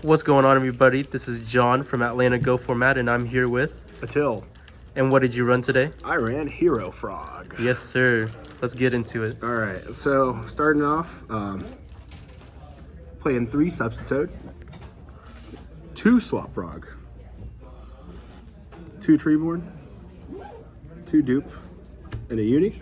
What's going on, everybody? This is John from Atlanta Go Format, and I'm here with... Atil. And what did you run today? I ran Hero Frog. Yes, sir. Let's get into it. All right, so starting off, playing 3 Substitute, 2 Swap Frog, 2 Treeborn, 2 Dupe, and a Uni.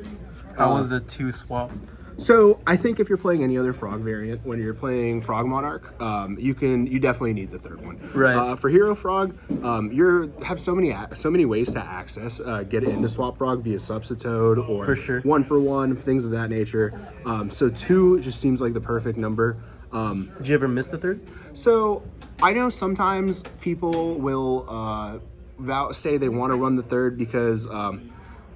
How was the 2 swap? So I think if you're playing any other Frog variant, when you're playing Frog Monarch, you definitely need the 3rd one. Right. For Hero Frog, you have so many ways to access, get into Swap Frog via Substitute or For sure. 1-for-1, things of that nature. So 2 just seems like the perfect number. Did you ever miss the 3rd? So I know sometimes people will say they want to run the 3rd because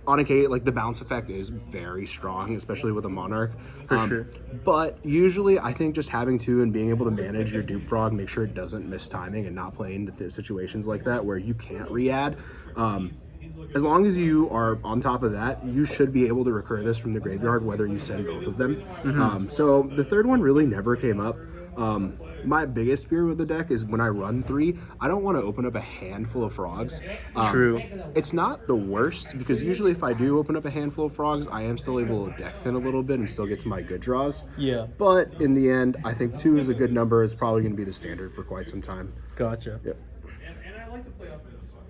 on occasion, like the bounce effect is very strong, especially with a Monarch. For sure. But usually, I think just having 2 and being able to manage your Dupe Frog, make sure it doesn't miss timing and not play into situations like that where you can't re-add. As long as you are on top of that, you should be able to recur this from the graveyard, whether you send both of them. So the 3rd one really never came up. My biggest fear with the deck is when I run 3, I don't want to open up a handful of frogs. True. It's not the worst because usually if I do open up a handful of frogs, I am still able to deck thin a little bit and still get to my good draws. Yeah. But in the end, I think 2 is a good number. It's probably going to be the standard for quite some time. Gotcha. Yep. And I like to play off of this one.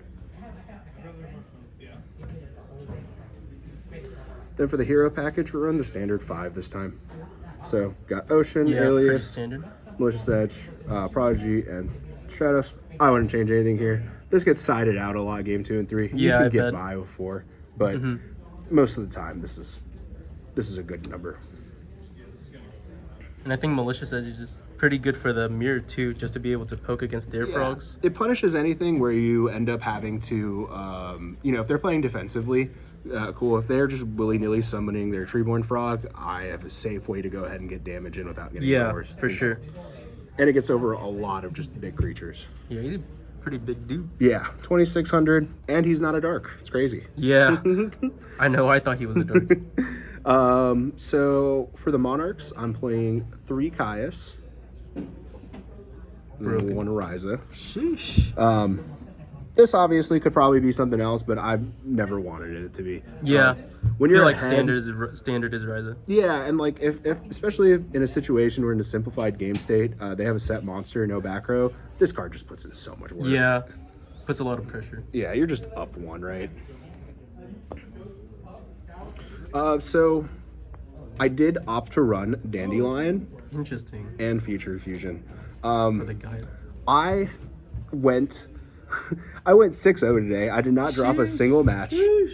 Then for the hero package, we're on the standard 5 this time. So got Ocean, Yeah, pretty Alias, standard. Malicious Edge, Prodigy, and Stratos. I wouldn't change anything here. This gets sided out a lot, game 2 and 3. You Yeah, can I get bet. by with 4, but most of the time, this is a good number. And I think Malicious Edge is just pretty good for the mirror, too, just to be able to poke against their frogs. It punishes anything where you end up having to, if they're playing defensively, cool. If they're just willy-nilly summoning their Treeborn Frog, I have a safe way to go ahead and get damage in without getting forced. Yeah, for sure. And it gets over a lot of just big creatures. Yeah, he's a pretty big dude. Yeah, 2,600, and he's not a dark. It's crazy. Yeah. I know, I thought he was a dark. So for the Monarchs, I'm playing 3 Caius, and 1 Ryza. Sheesh. This obviously could probably be something else, but I've never wanted it to be. Yeah. When I you're feel like ahead, standard is Ryza. yeah, and like if especially if in a situation where in a simplified game state, they have a set monster, no back row, this card just puts in so much work. Yeah. Puts a lot of pressure. Yeah, you're just up 1, right? So I did opt to run Dandelion Interesting. and Future Fusion. For the guy. I went 6-0 today. I did not drop a single match.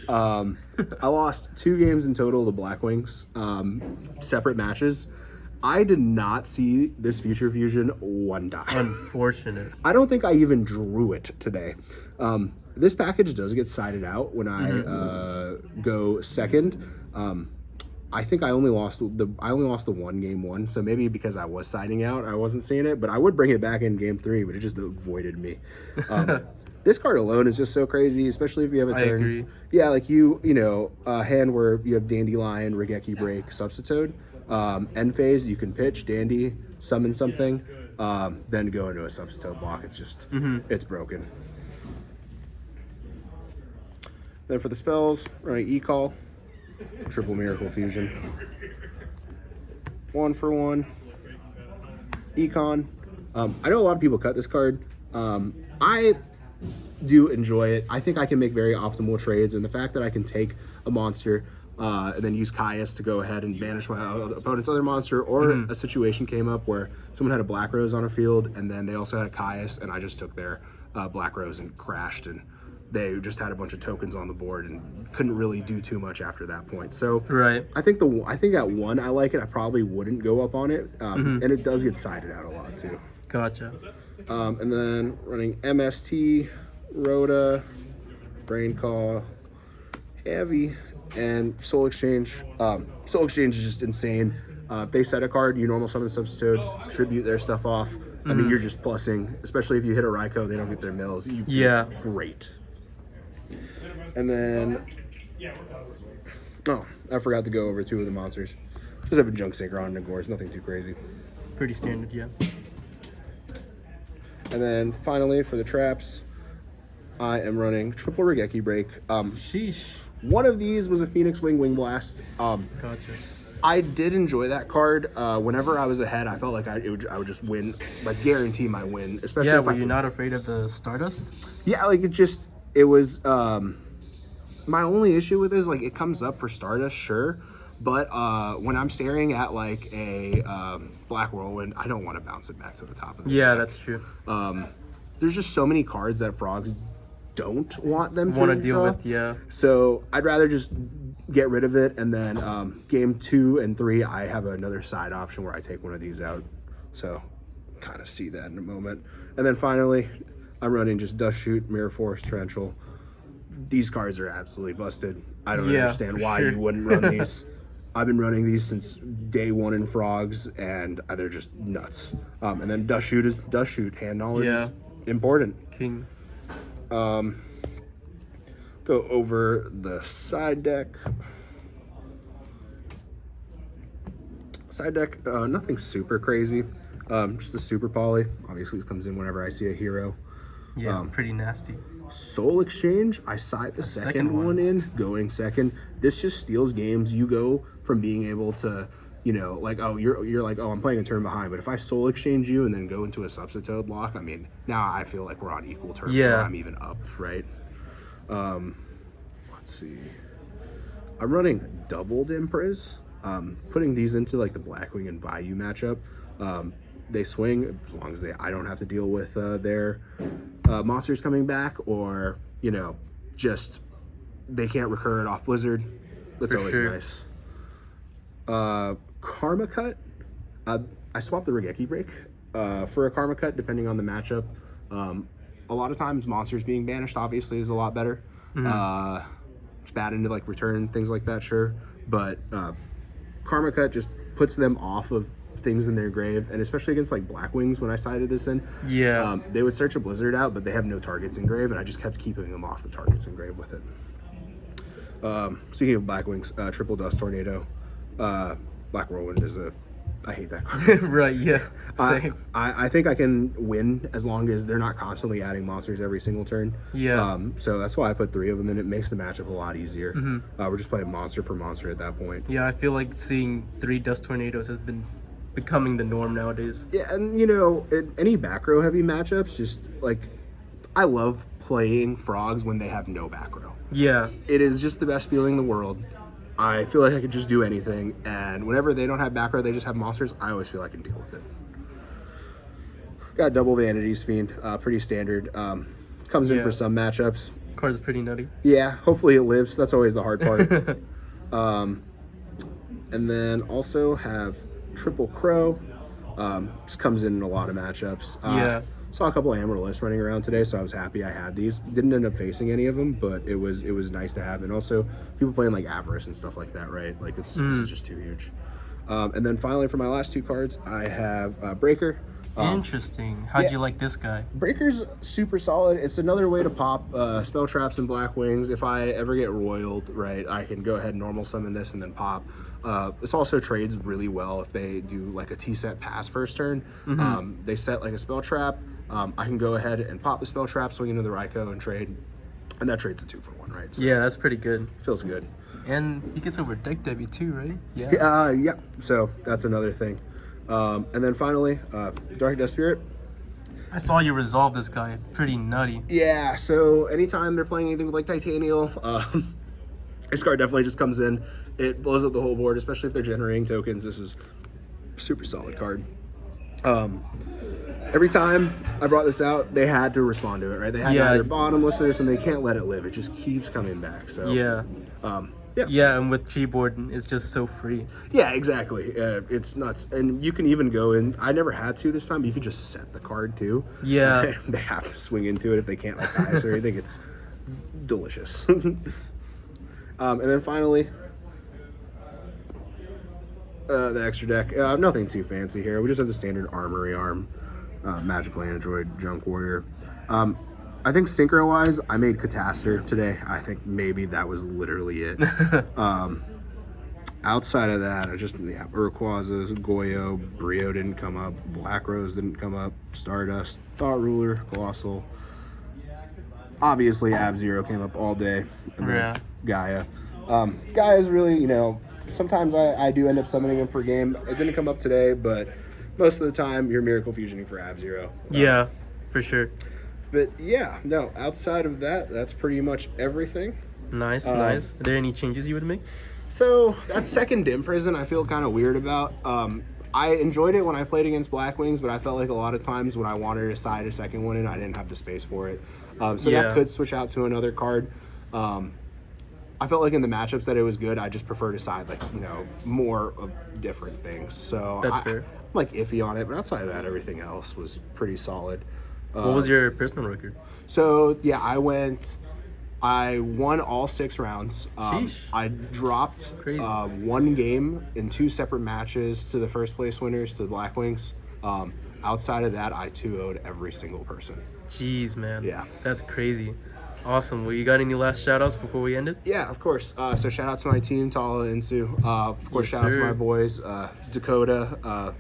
I lost 2 games in total to Blackwings, separate matches. I did not see this Future Fusion one time. Unfortunate. I don't think I even drew it today. This package does get sided out when I go second. I think I only lost the 1 game 1, so maybe because I was siding out, I wasn't seeing it. But I would bring it back in game 3, but it just avoided me. This card alone is just so crazy, especially if you have a turn. I agree. Yeah, like a hand where you have Dandelion, Regeki Break, Substitute. End phase, you can pitch Dandy, summon something, then go into a Substitute block. It's just it's broken. Then for the spells, running E-Call. Triple Miracle Fusion. 1-for-1. Econ. I know a lot of people cut this card. I do enjoy it. I think I can make very optimal trades, and the fact that I can take a monster and then use Caius to go ahead and banish my opponent's other monster, or a situation came up where someone had a Black Rose on a field, and then they also had a Caius, and I just took their Black Rose and crashed, and they just had a bunch of tokens on the board and couldn't really do too much after that point. So Right. I think at 1 I like it. I probably wouldn't go up on it, and it does get sided out a lot too. Gotcha. And then running MST, Rhoda, Brain Call, Heavy, and Soul Exchange. Soul Exchange is just insane. If they set a card, you normal summon Substitute, tribute their stuff off. I mean, you're just plussing, especially if you hit a Raikou, they don't get their mills. You Yeah. Great. And then, I forgot to go over 2 of the monsters. Just have a Junk Synchron and a Gorse, nothing too crazy. Pretty standard, yeah. And then finally for the traps, I am running triple Regeki break. Sheesh. One of these was a Phoenix Wing Blast. Gotcha. I did enjoy that card. Whenever I was ahead, I felt like I would just win, like guarantee my win. Especially Yeah, if were you not afraid of the Stardust? Yeah, like it was. My only issue with it is like it comes up for Stardust, sure, but when I'm staring at like a Black Whirlwind, I don't want to bounce it back to the top of the Yeah, deck. that's true. There's just so many cards that Frogs don't want them Want to to deal draw. with, yeah. So I'd rather just get rid of it, and then game 2 and 3, I have another side option where I take one of these out. So kind of see that in a moment. And then finally, I'm running just Dust Shoot, Mirror Force, Torrential. These cards are absolutely busted. I don't understand why you wouldn't run these. I've been running these since day 1 in Frogs, and they're just nuts. And then Dust Shoot is Dust Shoot. Hand knowledge is important. King. Go over the side deck. Side deck, nothing super crazy. Just a super poly. Obviously, this comes in whenever I see a hero. Yeah, pretty nasty. Soul Exchange, I side the second one in, going second. This just steals games. You go from being able to, you know, like, oh, you're like, oh, I'm playing a turn behind. But if I Soul Exchange you and then go into a Substitute block, I mean, now I feel like we're on equal terms. Yeah. So I'm even up, right? Let's see. I'm running doubled Impris. Putting these into like the Blackwing and Vayu matchup. They swing as long as I don't have to deal with their monsters coming back, or you know, just they can't recur it off Blizzard. That's always nice. Karma Cut. I swapped the Regeki break for a Karma Cut depending on the matchup. A lot of times monsters being banished obviously is a lot better. It's bad into like return things like that, sure, but Karma Cut just puts them off of things in their grave, and especially against like Blackwings when I sided this in, they would search a Blizzard out, but they have no targets in grave, and I just kept keeping them off the targets in grave with it. Speaking of Blackwings, Triple Dust Tornado, Black Whirlwind is I hate that card. Right, yeah, same. I think I can win as long as they're not constantly adding monsters every single turn. Yeah. So that's why I put 3 of them in. It makes the matchup a lot easier. We're just playing monster for monster at that point. Yeah, I feel like seeing 3 Dust Tornadoes has been becoming the norm nowadays. Yeah, and you know, any back row heavy matchups, just like, I love playing Frogs when they have no back row. Yeah. It is just the best feeling in the world. I feel like I could just do anything, and whenever they don't have back row, they just have monsters, I always feel I can deal with it. Got double Vanity's Fiend, pretty standard. Comes in for some matchups. Card's pretty nutty. Yeah, hopefully it lives. That's always the hard part. And then also have Triple Crow. Just comes in a lot of matchups. Saw a couple Amaryllis running around today, so I was happy I had these. Didn't end up facing any of them, but it was nice to have. And also people playing like Avarice and stuff like that, right? Like this is just too huge. And then finally for my last 2 cards, I have Breaker. Interesting. How'd you like this guy? Breaker's super solid. It's another way to pop spell traps and Blackwings. If I ever get roiled, right, I can go ahead and normal summon this and then pop. This also trades really well if they do like a T-set pass first turn. They set like a spell trap. I can go ahead and pop the spell trap, swing into the Raikou, and trade. And that trades a 2-for-1, right? So Yeah, that's pretty good. feels good. And he gets over deck debut too, right? Yeah. So that's another thing. And then finally, Dark Death Spirit. I saw you resolve this guy. Pretty nutty. Yeah, so anytime they're playing anything with like Titanial, this card definitely just comes in. It blows up the whole board, especially if they're generating tokens. This is a super solid card. Every time I brought this out, they had to respond to it, right? They had to either bottomless this, and they can't let it live. It just keeps coming back. So yeah, and with Gboard, it's just so free. Yeah, exactly. It's nuts. And you can even go in. I never had to this time, but you could just set the card too. Yeah. They have to swing into it if they can't like ice or anything. It's delicious. And then finally, the extra deck. Nothing too fancy here. We just have the standard Armory Arm, Magical Android, Junk Warrior. I think synchro-wise, I made Catastor today. I think maybe that was literally it. outside of that, I just Urquazas, Goyo, Brio didn't come up, Black Rose didn't come up, Stardust, Thought Ruler, Colossal. Obviously, Ab Zero came up all day, and then Gaia. Gaia's really, sometimes I do end up summoning him for a game. It didn't come up today, but most of the time you're Miracle Fusioning for Ab Zero. Yeah, for sure. But yeah, no, outside of that, that's pretty much everything. Nice, nice. Are there any changes you would make? So that second Dim Prison I feel kind of weird about. I enjoyed it when I played against Black Wings, but I felt like a lot of times when I wanted to side a second one in, I didn't have the space for it. So that could switch out to another card. I felt like in the matchups that it was good. I just prefer to side more of different things. So that's fair. I'm like iffy on it, but outside of that, everything else was pretty solid. What was your personal record? So yeah, I won all 6 rounds. I dropped 1 game in 2 separate matches to the first place winners, to the Black Wings. Outside of that, I 2-0'd every single person. Jeez, man. Yeah. That's crazy. Awesome. Well, you got any last shout-outs before we end it? Yeah, of course. So shout out to my team, Tala and Sue. Of course, shout out to my boys, Dakota.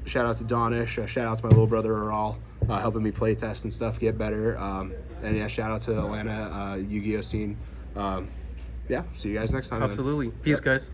Shout out to Donish. Shout out to my little brother, Aral, helping me play test and stuff, get better. And yeah, shout out to Atlanta Yu-Gi-Oh scene. Yeah, see you guys next time. Absolutely. Then. Peace, guys.